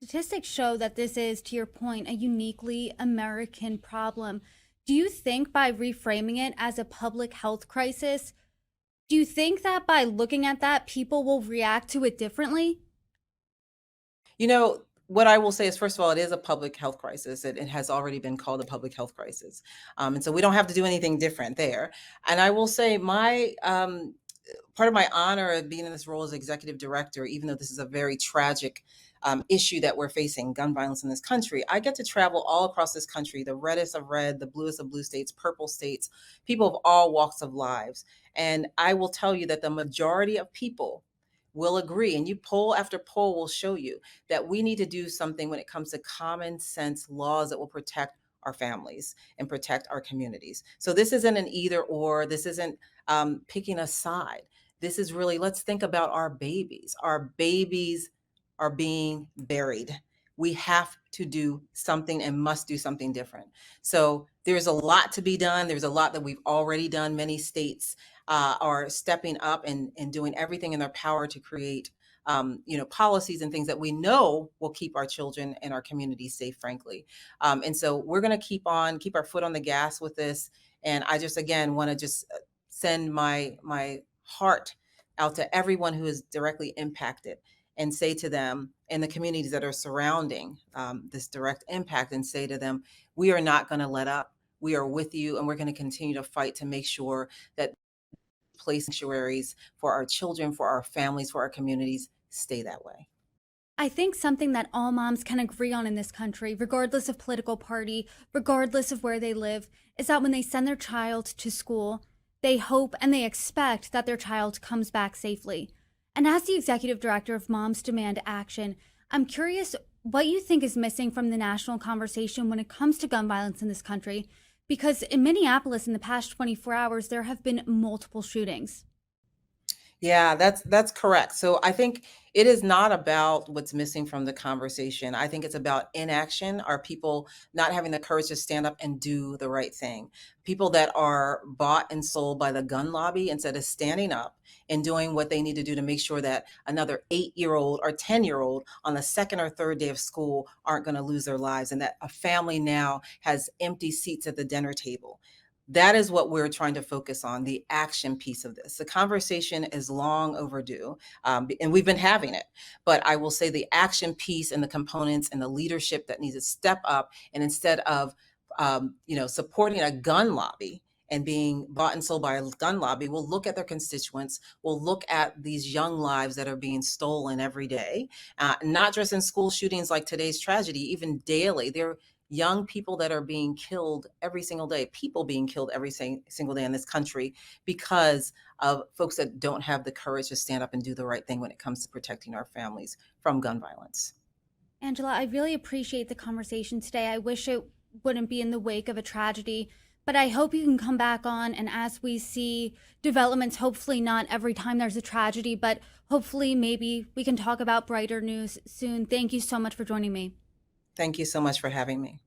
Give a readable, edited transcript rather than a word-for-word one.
statistics show that this is, to your point, a uniquely American problem. Do you think by reframing it as a public health crisis, do you think that by looking at that, people will react to it differently? What I will say is, first of all, it is a public health crisis. It has already been called a public health crisis. And so we don't have to do anything different there. And I will say my part of my honor of being in this role as executive director, even though this is a very tragic issue that we're facing, gun violence in this country, I get to travel all across this country, the reddest of red, the bluest of blue states, purple states, people of all walks of lives. And I will tell you that the majority of people will agree, and you poll after poll will show you that we need to do something when it comes to common sense laws that will protect our families and protect our communities. So this isn't an either or. This isn't picking a side. This is really, let's think about our babies. Our babies are being buried. We have to do something and must do something different. So there's a lot to be done. There's a lot that we've already done. Many states are stepping up and doing everything in their power to create policies and things that we know will keep our children and our communities safe, frankly. And so we're going to keep our foot on the gas with this. And I just, again, want to just send my heart out to everyone who is directly impacted and say to them, in the communities that are surrounding this direct impact, and say to them, we are not going to let up. We are with you, and we're going to continue to fight to make sure that place sanctuaries for our children, for our families, for our communities stay that way. I think something that all moms can agree on in this country, regardless of political party, regardless of where they live, is that when they send their child to school, they hope and they expect that their child comes back safely. And as the executive director of Moms Demand Action, I'm curious what you think is missing from the national conversation when it comes to gun violence in this country, because in Minneapolis in the past 24 hours, there have been multiple shootings. Yeah, that's correct. So I think it is not about what's missing from the conversation. I think it's about inaction. Are people not having the courage to stand up and do the right thing? People that are bought and sold by the gun lobby, instead of standing up and doing what they need to do to make sure that another 8-year-old or 10-year-old on the second or third day of school aren't going to lose their lives, and that a family now has empty seats at the dinner table. That is what we're trying to focus on, the action piece of this. The conversation is long overdue, and we've been having it. But I will say the action piece and the components and the leadership that needs to step up, and instead of supporting a gun lobby and being bought and sold by a gun lobby, will look at their constituents, will look at these young lives that are being stolen every day, not just in school shootings like today's tragedy, even daily. There are young people that are being killed every single day, people being killed every single day in this country because of folks that don't have the courage to stand up and do the right thing when it comes to protecting our families from gun violence. Angela, I really appreciate the conversation today. I wish it wouldn't be in the wake of a tragedy, but I hope you can come back on. And as we see developments, hopefully not every time there's a tragedy, but hopefully maybe we can talk about brighter news soon. Thank you so much for joining me. Thank you so much for having me.